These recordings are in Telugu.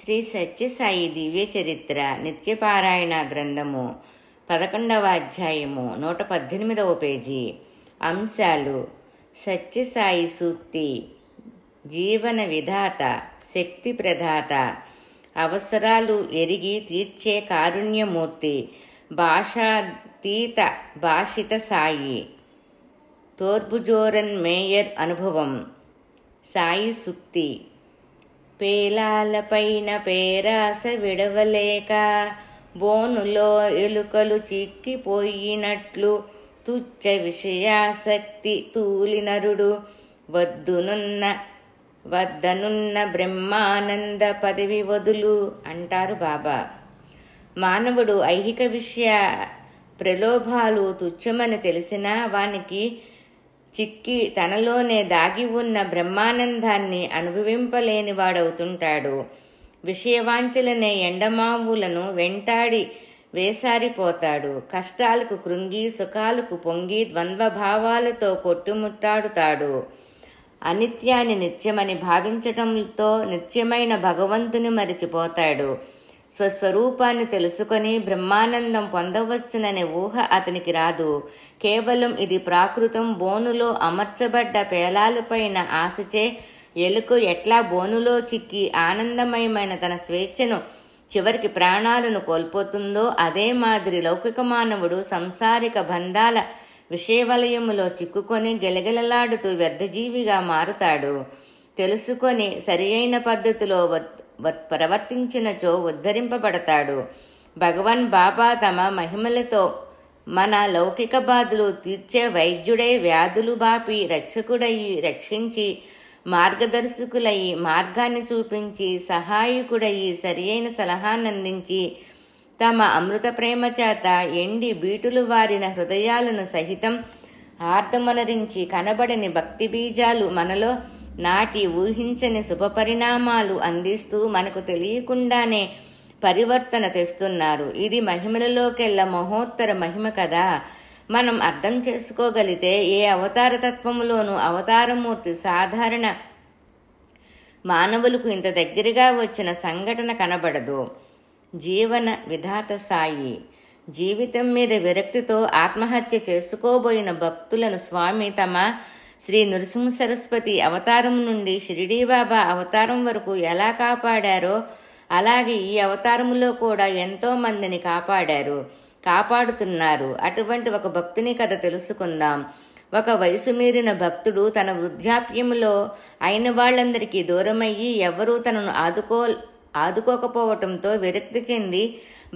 శ్రీ సత్యసాయి దివ్య చరిత్ర నిత్యపారాయణ గ్రంథము 11వ అధ్యాయము 118వ పేజీ. అంశాలు: సత్యసాయి సూక్తి, జీవన విధాత, శక్తి ప్రదాత, అవసరాలు ఎరిగి తీర్చే కారుణ్యమూర్తి, భాషాతీత భాషిత సాయి, తోర్బుజోరన్ మేయర్ అనుభవం. సాయి సూక్తి: పేలాలపైన పేరాస విడవలేక, బోనులో ఎలుకలు చిక్కిపోయినట్లు, తుచ్చ విషయాసక్తి తూలినరుడు, వద్దనున్న బ్రహ్మానంద పదవి వదులు అంటారు బాబా. మానవుడు ఐహిక విషయ ప్రలోభాలు తుచ్చమని తెలిసినా వానికి చిక్కి తనలోనే దాగి ఉన్న బ్రహ్మానందాన్ని అనుభవింపలేనివాడవుతుంటాడు. విషయవాంఛలనే ఎండమావులను వెంటాడి వేసారిపోతాడు. కష్టాలకు కృంగి, సుఖాలకు పొంగి, ద్వంద్వభావాలతో కొట్టుముట్టాడుతాడు. అనిత్యాన్ని నిత్యమని భావించటంతో నిత్యమైన భగవంతుని మరిచిపోతాడు. స్వస్వరూపాన్ని తెలుసుకొని బ్రహ్మానందం పొందవచ్చుననే ఊహ అతనికి రాదు. కేవలం ఇది ప్రాకృతం. బోనులో అమర్చబడ్డ పేలాలపైన ఆశచే ఎలుక ఎట్లా బోనులో చిక్కి ఆనందమయమైన తన స్వేచ్ఛను చివరికి ప్రాణాలను కోల్పోతుందో, అదే మాదిరి లౌకిక మానవుడు సంసారిక బంధాల విషయవలయములో చిక్కుకొని గెలగెలలాడుతూ వ్యర్థజీవిగా మారుతాడు. తెలుసుకొని సరియైన పద్ధతిలో ప్రవర్తించినచో ఉద్ధరింపబడతాడు. భగవాన్ బాబా తమ మహిమలతో మన లౌకిక బాధలు తీర్చే వైద్యుడై, వ్యాధులు బాపి రక్షకుడయి, రక్షించి మార్గదర్శకులయి, మార్గాన్ని చూపించి సహాయకుడయి, సరియైన సలహానందించి తమ అమృత ప్రేమ చేత ఎండి బీటులు వారిన హృదయాలను సహితం ఆర్దమనరించి కనబడని భక్తి బీజాలు మనలో నాటి ఊహించని శుభపరిణామాలు అందిస్తూ మనకు తెలియకుండానే పరివర్తన తెస్తున్నారు. ఇది మహిమలలోకెల్లా మహోత్తర మహిమ కదా. మనం అర్థం చేసుకోగలిగితే ఏ అవతార తత్వములోనూ అవతారమూర్తి సాధారణ మానవులకు ఇంత దగ్గరగా వచ్చిన సంఘటన కనబడదు. జీవన విధాత సాయి. జీవితం మీద విరక్తితో ఆత్మహత్య చేసుకోబోయిన భక్తులను స్వామి తమ శ్రీ నృసింహ సరస్వతి అవతారం నుండి షిరిడీబాబా అవతారం వరకు ఎలా కాపాడారో అలాగే ఈ అవతారములో కూడా ఎంతో మందిని కాపాడుతున్నారు. అటువంటి ఒక భక్తుని కథ తెలుసుకుందాం. ఒక వయసు మీరిన భక్తుడు తన వృద్ధాప్యంలో అయిన వాళ్ళందరికీ దూరమయ్యి ఎవరూ తనను ఆదుకోకపోవటంతో విరక్తి చెంది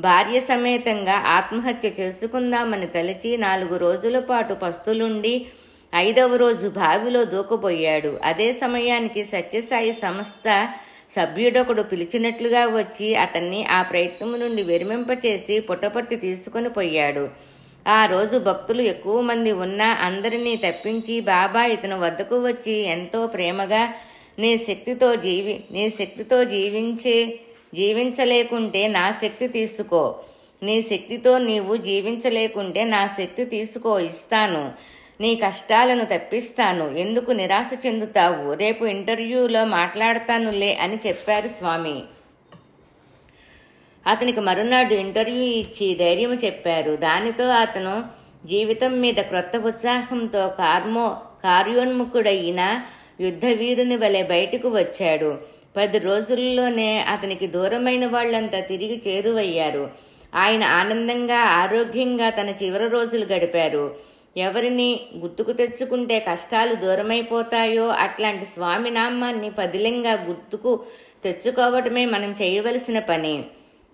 భార్య సమేతంగా ఆత్మహత్య చేసుకుందామని తలచి 4 రోజుల పాటు పస్తులుండి 5వ రోజు బావిలో దూకబోయాడు. అదే సమయానికి సత్యసాయి సంస్థ సభ్యుడొకడు పిలిచినట్లుగా వచ్చి అతన్ని ఆ ప్రయత్నం నుండి విరమింపచేసి పుట్టపర్తి తీసుకుని పోయాడు. ఆ రోజు భక్తులు ఎక్కువ మంది ఉన్నా అందరినీ తప్పించి బాబా ఇతను వద్దకు వచ్చి ఎంతో ప్రేమగా నీ శక్తితో జీవించలేకుంటే నా శక్తి తీసుకో, నీ శక్తితో నీవు జీవించలేకుంటే నా శక్తి తీసుకో, ఇస్తాను, నీ కష్టాలను తప్పిస్తాను, ఎందుకు నిరాశ చెందుతావు, రేపు ఇంటర్వ్యూలో మాట్లాడతానులే అని చెప్పారు స్వామి. అతనికి మరునాడు ఇంటర్వ్యూ ఇచ్చి ధైర్యం చెప్పారు. దానితో అతను జీవితం మీద క్రొత్త ఉత్సాహంతో కార్యోన్ముఖుడైన యుద్ధవీరుని వలె బయటకు వచ్చాడు. 10 రోజుల్లోనే అతనికి దూరమైన వాళ్లంతా తిరిగి చేరువయ్యారు. ఆయన ఆనందంగా, ఆరోగ్యంగా తన చివరి రోజులు గడిపారు. ఎవరిని గుర్తుకు తెచ్చుకుంటే కష్టాలు దూరమైపోతాయో అట్లాంటి స్వామి నామాన్ని పదిలంగా గుర్తుకు తెచ్చుకోవటమే మనం చేయవలసిన పని.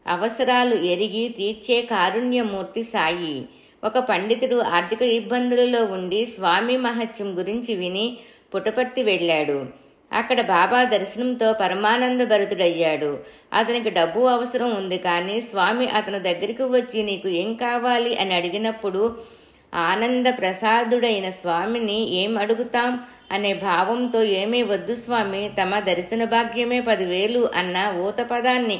అవసరాలు ఎరిగి తీర్చే కారుణ్యమూర్తి సాయి. ఒక పండితుడు ఆర్థిక ఇబ్బందులలో ఉండి స్వామి మహత్యం గురించి విని పుట్టపర్తి వెళ్ళాడు. అక్కడ బాబా దర్శనంతో పరమానంద భరితుడయ్యాడు. అతనికి డబ్బు అవసరం ఉంది, కానీ స్వామి అతని దగ్గరికి వచ్చి నీకు ఏం కావాలి అని అడిగినప్పుడు ఆనంద ప్రసాదుడైన స్వామిని ఏం అడుగుతాం అనే భావంతో ఏమీ వద్దు స్వామి, తమ దర్శన భాగ్యమే 10,000 అన్న ఊత పదాన్ని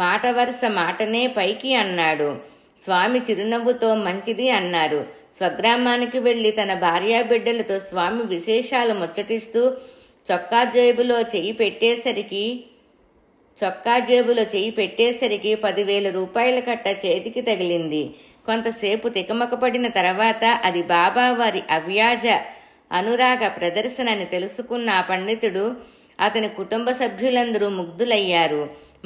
మాట వరుస మాటనే పైకి అన్నాడు. స్వామి చిరునవ్వుతో మంచిది అన్నారు. స్వగ్రామానికి వెళ్లి తన భార్యాబిడ్డలతో స్వామి విశేషాలు ముచ్చటిస్తూ చొక్కా జేబులో చెయ్యి పెట్టేసరికి చొక్కా జేబులో చెయ్యి పెట్టేసరికి 10,000 రూపాయల కట్ట చేతికి తగిలింది. కొంతసేపు తికమకపడిన తర్వాత అది బాబావారి అవ్యాజ అనురాగ ప్రదర్శనని తెలుసుకున్న ఆ పండితుడు, అతని కుటుంబ సభ్యులందరూ ముగ్ధులయ్యారు.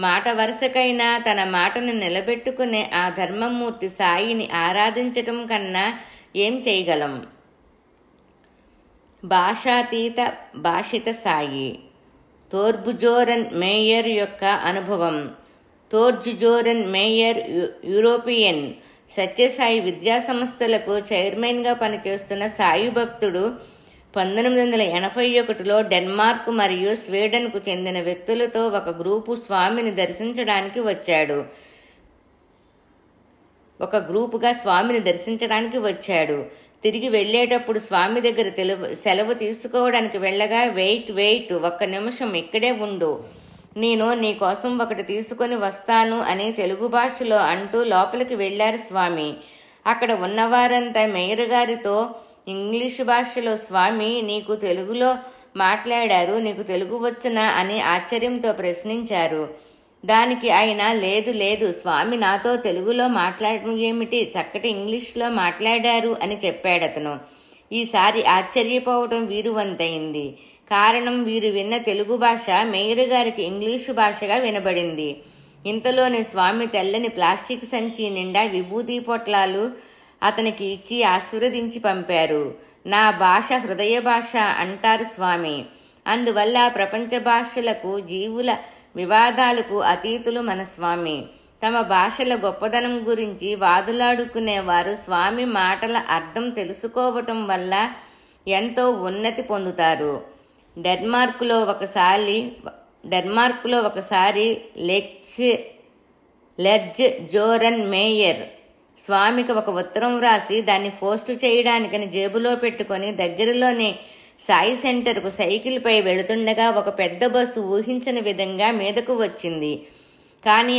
మాట వరుసకైనా తన మాటను నిలబెట్టుకునే ఆ ధర్మమూర్తి సాయిని ఆరాధించటం కన్నా ఏం చేయగలం? భాషాతీత భాషిత సాయి. తోర్బుజోరన్ మేయర్ యొక్క అనుభవం. తోర్జుజోరన్ మేయర్ యూరోపియన్ సత్యసాయి విద్యా సంస్థలకు చైర్మన్గా పనిచేస్తున్న సాయి భక్తుడు 1981లో డెన్మార్క్ మరియు స్వీడన్కు చెందిన వ్యక్తులతో ఒక గ్రూపు స్వామిని దర్శించడానికి వచ్చాడు. తిరిగి వెళ్ళేటప్పుడు స్వామి దగ్గర సెలవు తీసుకోవడానికి వెళ్ళగా, వెయిట్, ఒక్క నిమిషం ఇక్కడే ఉండు, నేను నీ కోసం ఒకటి తీసుకొని వస్తాను అని తెలుగు భాషలో అంటూ లోపలికి వెళ్లారు స్వామి. అక్కడ ఉన్నవారంతా మేయర్ గారితో ఇంగ్లీషు భాషలో, స్వామి నీకు తెలుగులో మాట్లాడారు, నీకు తెలుగు వచ్చునా అని ఆశ్చర్యంతో ప్రశ్నించారు. దానికి ఆయన, లేదు స్వామి నాతో తెలుగులో మాట్లాడటం ఏమిటి, చక్కటి ఇంగ్లీష్లో మాట్లాడారు అని చెప్పాడతను. ఈసారి ఆశ్చర్యపోవటం వీరు వంతైంది. కారణం, వీరు విన్న తెలుగు భాష మేయర్ గారికి ఇంగ్లీషు భాషగా వినబడింది. ఇంతలోనే స్వామి తెల్లని ప్లాస్టిక్ సంచి నిండా విభూతి పొట్లాలు అతనికి ఇచ్చి ఆశీర్వదించి పంపారు. నా భాష హృదయ భాష అంటారు స్వామి. అందువల్ల ప్రపంచ భాషలకు, జీవుల వివాదాలకు అతీతులు మన స్వామి. తమ భాషల గొప్పదనం గురించి వాదులాడుకునేవారు స్వామి మాటల అర్థం తెలుసుకోవటం వల్ల ఎంతో ఉన్నతి పొందుతారు. డెన్మార్క్లో ఒకసారి లెర్జ్ జోరన్ మేయర్ స్వామికి ఒక ఉత్తరం వ్రాసి దాన్ని పోస్టు చేయడానికని జేబులో పెట్టుకొని దగ్గరలోనే సాయి సెంటర్కు సైకిల్పై వెళుతుండగా ఒక పెద్ద బస్సు ఊహించని విధంగా మీదకు వచ్చింది. కానీ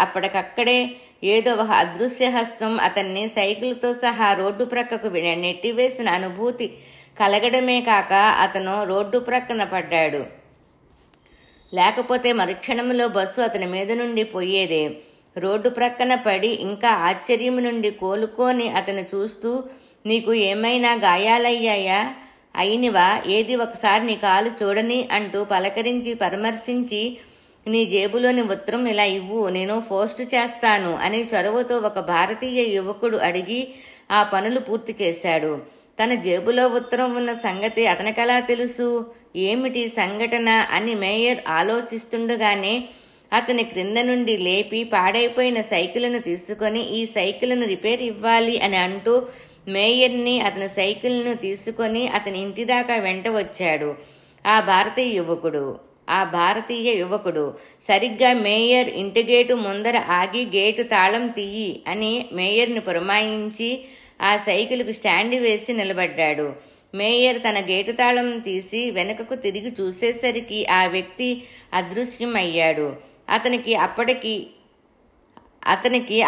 అప్పటికక్కడే ఏదో ఒక అదృశ్య హస్తం అతన్ని సైకిల్తో సహా రోడ్డు ప్రక్కకు నెట్టివేసిన అనుభూతి కలగడమే కాక అతను రోడ్డు ప్రక్కన పడ్డాడు. లేకపోతే మరుక్షణంలో బస్సు అతని మీద నుండి పోయేదే. రోడ్డు ప్రక్కన పడి ఇంకా ఆశ్చర్యం నుండి కోలుకొని అతను చూస్తూ, నీకు ఏమైనా గాయాలయ్యాయా, అయినవా, ఏది ఒకసారి నీ కాలు చూడని అంటూ పలకరించి పరామర్శించి, నీ జేబులోని ఉత్తరం ఇలా ఇవ్వు, నేను పోస్టు చేస్తాను అని చొరవతో ఒక భారతీయ యువకుడు అడిగి ఆ పనులు పూర్తి చేశాడు. తన జేబులో ఉత్తరం ఉన్న సంగతి అతనికెలా తెలుసు, ఏమిటి సంఘటన అని మేయర్ ఆలోచిస్తుండగానే అతని క్రింద నుండి లేపి పాడైపోయిన సైకిల్ను తీసుకొని, ఈ సైకిల్ను రిపేర్ ఇవ్వాలి అని అంటూ మేయర్ని అతని సైకిల్ను తీసుకొని అతని ఇంటి దాకా వెంట వచ్చాడు. ఆ భారతీయ యువకుడు సరిగ్గా మేయర్ ఇంటి గేటు ముందర ఆగి, గేటు తాళం తీయి అని మేయర్ని పురమాయించి ఆ సైకిల్కు స్టాండ్ వేసి నిలబడ్డాడు. మేయర్ తన గేటు తాళం తీసి వెనుకకు తిరిగి చూసేసరికి ఆ వ్యక్తి అదృశ్యం అయ్యాడు. అతనికి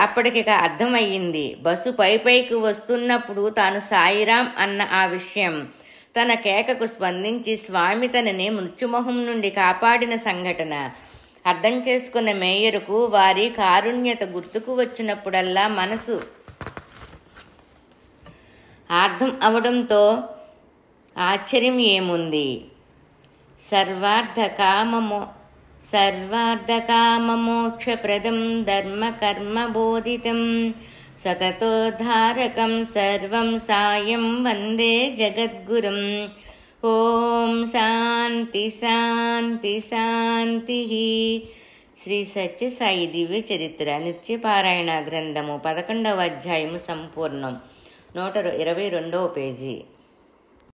అప్పటికి అర్థమయ్యింది. బస్సు పైకి వస్తున్నప్పుడు తాను సాయిరాం అన్న ఆ విషయం. తన కేకకు స్పందించి స్వామి తనని మృత్యుమొహం నుండి కాపాడిన సంఘటన అర్థం చేసుకున్న మేయరుకు వారి కారుణ్యత గుర్తుకు వచ్చినప్పుడల్లా మనసు అర్థం అవడంతో ఆశ్చర్యం ఏముంది. సర్వార్థకామమోక్షప్రదం ధర్మకర్మబోధితం సతతోద్ధారకం సర్వం సాయం వందే జగద్గురుం. ఓం శాంతి శాంతి శాంతి. శ్రీ సత్యసాయి దివ్య చరిత్ర నిత్యపారాయణ గ్రంథము 11వ అధ్యాయము సంపూర్ణం. 122వ పేజీ.